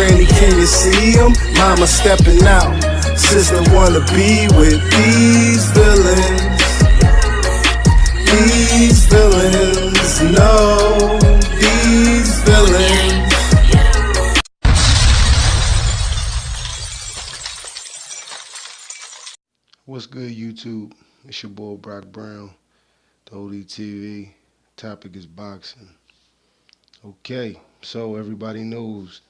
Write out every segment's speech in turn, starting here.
Granny, can you see him? Mama stepping out. Sister wanna be with these villains. These villains, no, these villains. What's good, YouTube? It's your boy Brock Brown, the ODTV. Topic is boxing. Okay, so everybody knows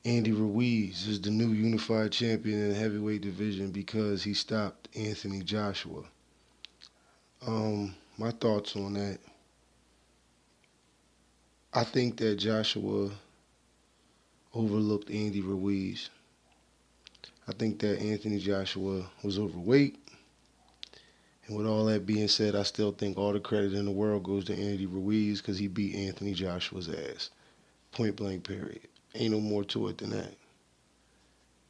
Andy Ruiz is the new unified champion in the heavyweight division because he stopped Anthony Joshua. My thoughts on that. I think that Joshua overlooked Andy Ruiz. I think that Anthony Joshua was overweight. And with all that being said, I still think all the credit in the world goes to Andy Ruiz because he beat Anthony Joshua's ass. Point blank, period. Ain't no more to it than that.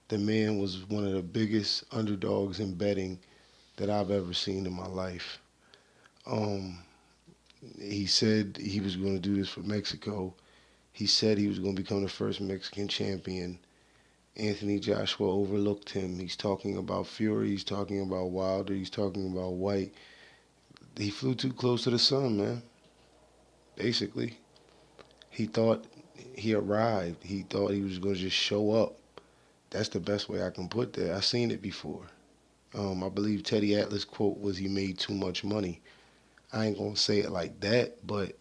The man was one of the biggest underdogs in betting that I've ever seen in my life. He said he was going to do this for Mexico. He said he was going to become the first Mexican champion. Anthony Joshua overlooked him. He's talking about Fury. He's talking about Wilder. He's talking about White. He flew too close to the sun, man. Basically. He thought he arrived. He thought he was going to just show up. That's the best way I can put that. I've seen it before. I believe Teddy Atlas' quote was he made too much money. I ain't going to say it like that, but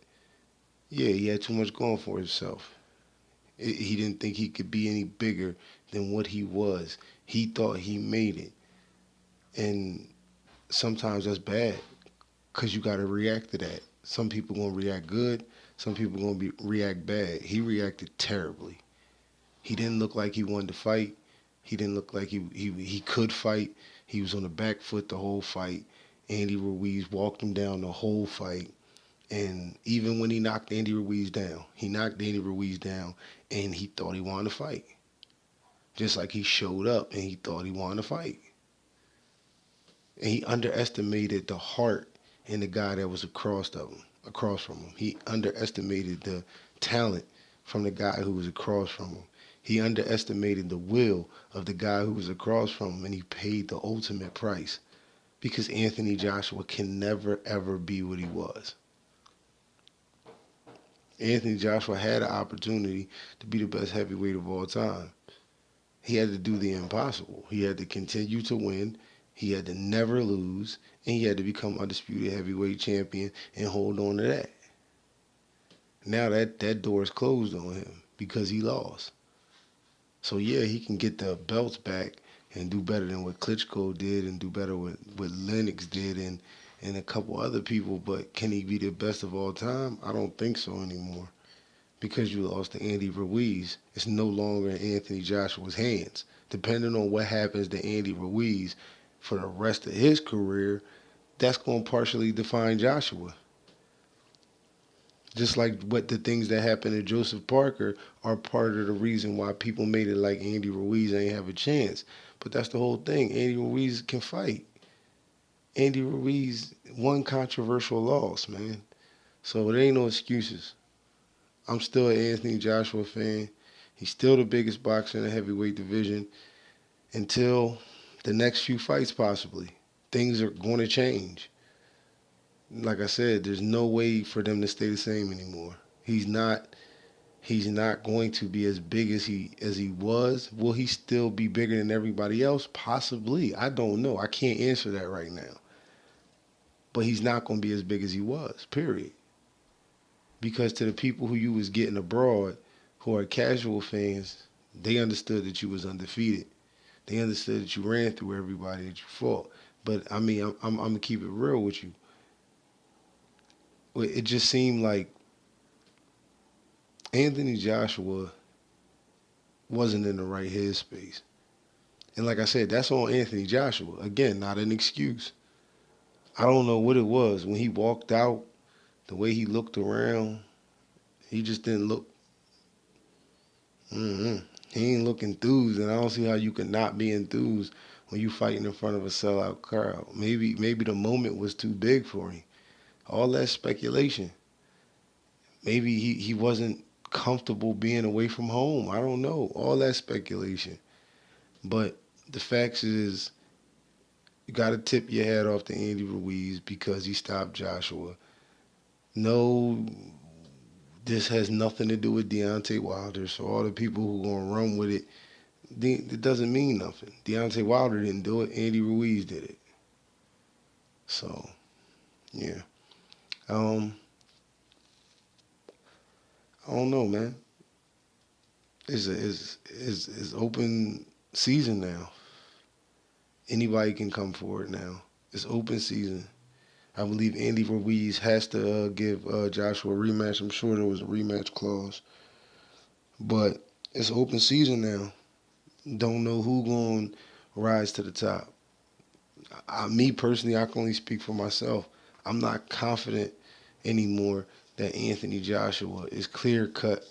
yeah, he had too much going for himself. He didn't think he could be any bigger than what he was. He thought he made it. And sometimes that's bad because you got to react to that. Some people going to react good. Some people going to react bad. He reacted terribly. He didn't look like he wanted to fight. He didn't look like he could fight. He was on the back foot the whole fight. Andy Ruiz walked him down the whole fight. And even when he knocked Andy Ruiz down, and he thought he wanted to fight. Just like he showed up and he thought he wanted to fight. And he underestimated the heart in the guy that was across from him. He underestimated the talent from the guy who was across from him. He underestimated the will of the guy who was across from him, and he paid the ultimate price. Because Anthony Joshua can never, ever be what he was. Anthony Joshua had an opportunity to be the best heavyweight of all time. He had to do the impossible. He had to continue to win. He had to never lose. And he had to become undisputed heavyweight champion and hold on to that. Now that door is closed on him because he lost. So yeah, he can get the belts back and do better than what Klitschko did and do better what Lennox did and a couple other people, but can he be the best of all time? I don't think so anymore. Because you lost to Andy Ruiz, it's no longer in Anthony Joshua's hands. Depending on what happens to Andy Ruiz for the rest of his career, that's going to partially define Joshua. Just like what the things that happened to Joseph Parker are part of the reason why people made it like Andy Ruiz ain't have a chance. But that's the whole thing. Andy Ruiz can fight. Andy Ruiz won controversial loss, man. So there ain't no excuses. I'm still an Anthony Joshua fan. He's still the biggest boxer in the heavyweight division until the next few fights possibly. Things are going to change. Like I said, there's no way for them to stay the same anymore. He's not going to be as big as he was. Will he still be bigger than everybody else? Possibly. I don't know. I can't answer that right now. But he's not going to be as big as he was, period. Because to the people who you was getting abroad, who are casual fans, they understood that you was undefeated. They understood that you ran through everybody that you fought. But, I mean, I'm going to keep it real with you. It just seemed like Anthony Joshua wasn't in the right headspace. And like I said, that's on Anthony Joshua. Again, not an excuse. I don't know what it was. When he walked out, the way he looked around, he just didn't look. He ain't look enthused, and I don't see how you can not be enthused when you fighting in front of a sellout crowd. Maybe the moment was too big for him. All that speculation. Maybe he wasn't comfortable being away from home. I don't know. All that speculation. But the facts is, you got to tip your hat off to Andy Ruiz because he stopped Joshua. No, this has nothing to do with Deontay Wilder. So all the people who going to run with it, it doesn't mean nothing. Deontay Wilder didn't do it. Andy Ruiz did it. So, yeah. Um, I don't know, man. It's open season now. Anybody can come forward now. It's open season. I believe Andy Ruiz has to give Joshua a rematch. I'm sure there was a rematch clause. But it's open season now. Don't know who going to rise to the top. Me personally, I can only speak for myself. I'm not confident anymore that Anthony Joshua is clear cut,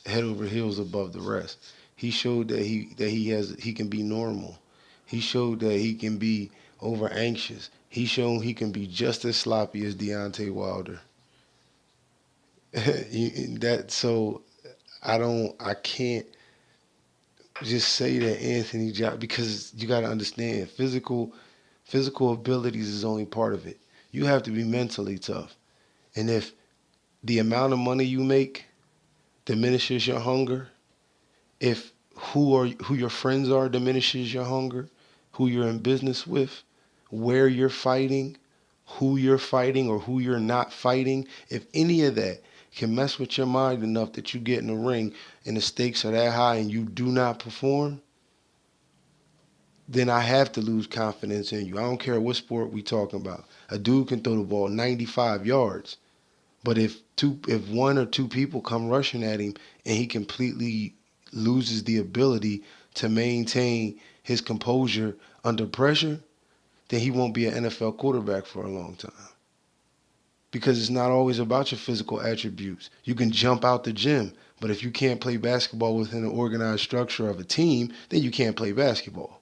head over heels above the rest. He showed that he can be normal. He showed that he can be over anxious. He showed he can be just as sloppy as Deontay Wilder. So I can't just say that Anthony Joshua, because you got to understand physical abilities is only part of it. You have to be mentally tough. And if the amount of money you make diminishes your hunger, if who your friends are diminishes your hunger, who you're in business with, where you're fighting, who you're fighting or who you're not fighting, if any of that can mess with your mind enough that you get in the ring and the stakes are that high and you do not perform, then I have to lose confidence in you. I don't care what sport we talking about. A dude can throw the ball 95 yards, but if one or two people come rushing at him and he completely loses the ability to maintain his composure under pressure, then he won't be an NFL quarterback for a long time. Because it's not always about your physical attributes. You can jump out the gym, but if you can't play basketball within the organized structure of a team, then you can't play basketball.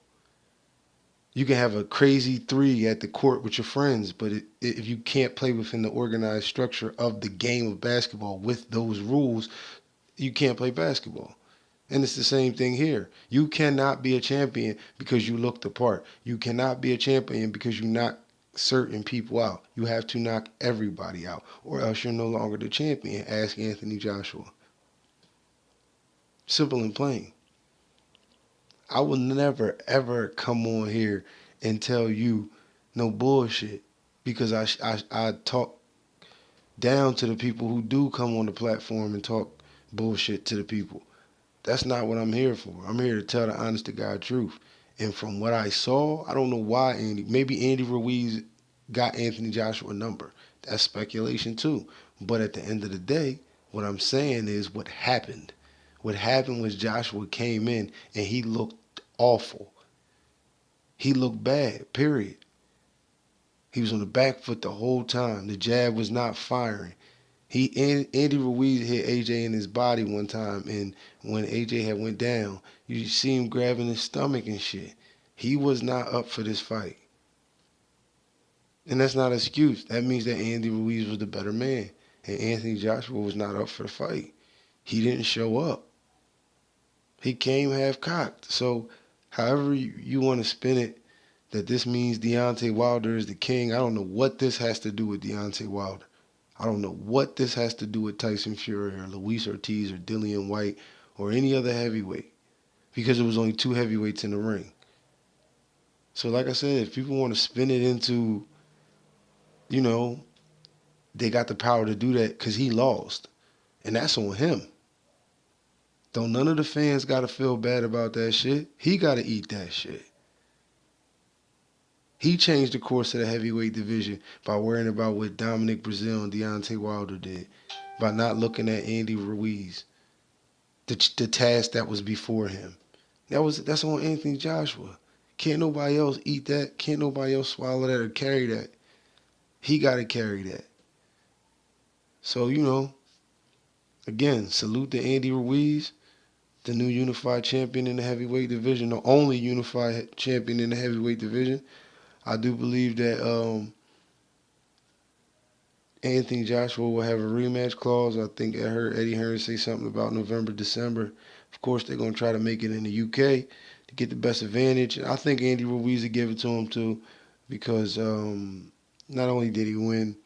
You can have a crazy three at the court with your friends, but if you can't play within the organized structure of the game of basketball with those rules, you can't play basketball. And it's the same thing here. You cannot be a champion because you look the part. You cannot be a champion because you knock certain people out. You have to knock everybody out, or else you're no longer the champion. Ask Anthony Joshua. Simple and plain. I will never, ever come on here and tell you no bullshit because I talk down to the people who do come on the platform and talk bullshit to the people. That's not what I'm here for. I'm here to tell the honest to God truth. And from what I saw, I don't know why maybe Andy Ruiz got Anthony Joshua a number. That's speculation too. But at the end of the day, what I'm saying is what happened. What happened was Joshua came in and he looked awful. He looked bad, period. He was on the back foot the whole time. The jab was not firing. Andy Ruiz hit AJ in his body one time, and when AJ had went down, you see him grabbing his stomach and shit. He was not up for this fight. And that's not an excuse. That means that Andy Ruiz was the better man, and Anthony Joshua was not up for the fight. He didn't show up. He came half-cocked. So however you want to spin it, that this means Deontay Wilder is the king, I don't know what this has to do with Deontay Wilder. I don't know what this has to do with Tyson Fury or Luis Ortiz or Dillian White or any other heavyweight, because there was only two heavyweights in the ring. So like I said, if people want to spin it into, they got the power to do that because he lost. And that's on him. Don't none of the fans got to feel bad about that shit. He got to eat that shit. He changed the course of the heavyweight division by worrying about what Dominic Breazeale and Deontay Wilder did, by not looking at Andy Ruiz, the task that was before him. That's on Anthony Joshua. Can't nobody else eat that. Can't nobody else swallow that or carry that. He got to carry that. So, again, salute to Andy Ruiz, the new unified champion in the heavyweight division, the only unified champion in the heavyweight division. I do believe that Anthony Joshua will have a rematch clause. I think I heard Eddie Hearn say something about November, December. Of course, they're going to try to make it in the UK to get the best advantage. I think Andy Ruiz will give it to him too, because not only did he win,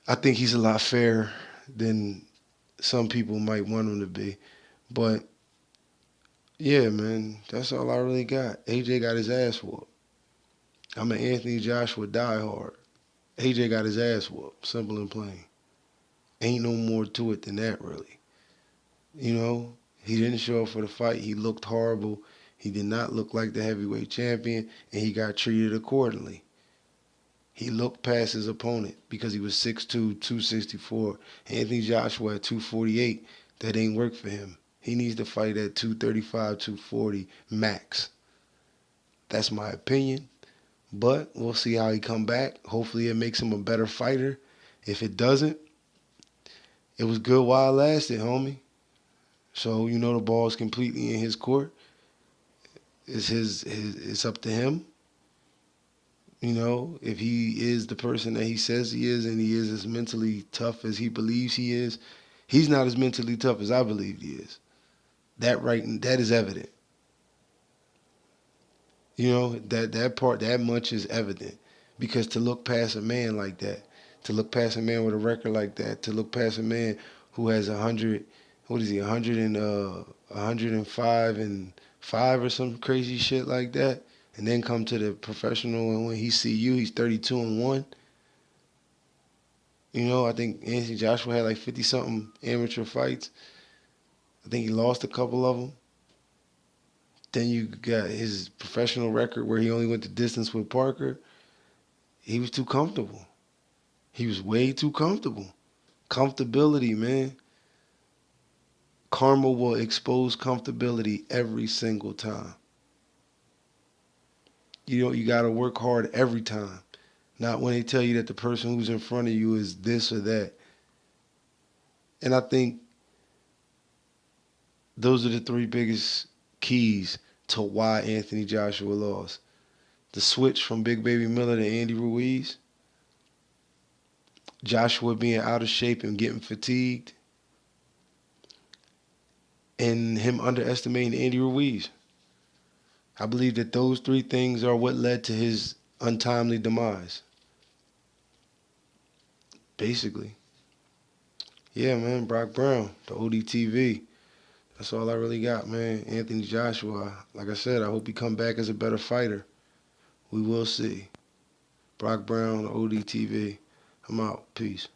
I think he's a lot fairer than some people might want him to be. But yeah, man, that's all I really got. AJ got his ass whooped. I'm an Anthony Joshua diehard. AJ got his ass whooped. Simple and plain. Ain't no more to it than that, really. You know, he didn't show up for the fight. He looked horrible. He did not look like the heavyweight champion, and he got treated accordingly. He looked past his opponent because he was 6'2", 264. Anthony Joshua at 248, that ain't work for him. He needs to fight at 235, 240 max. That's my opinion. But we'll see how he come back. Hopefully it makes him a better fighter. If it doesn't, it was good while it lasted, homie. So, you know, the ball is completely in his court. It's up to him. You know, if he is the person that he says he is and he is as mentally tough as he believes he is, he's not as mentally tough as I believe he is. That is evident. You know, that much is evident. Because to look past a man like that, to look past a man with a record like that, to look past a man who has 100, what is he, 105 and 5 or some crazy shit like that, and then come to the professional, and when he see you, he's 32 and 1. You know, I think Anthony Joshua had like 50-something amateur fights. I think he lost a couple of them. Then you got his professional record where he only went the distance with Parker. He was too comfortable. He was way too comfortable. Comfortability, man. Karma will expose comfortability every single time. You know, you got to work hard every time. Not when they tell you that the person who's in front of you is this or that. And I think those are the three biggest keys to why Anthony Joshua lost. The switch from Big Baby Miller to Andy Ruiz, Joshua being out of shape and getting fatigued, and him underestimating Andy Ruiz. I believe that those three things are what led to his untimely demise. Basically. Yeah, man, Brock Brown, the ODTV. That's all I really got, man. Anthony Joshua, like I said, I hope he come back as a better fighter. We will see. Brock Brown, ODTV. I'm out. Peace.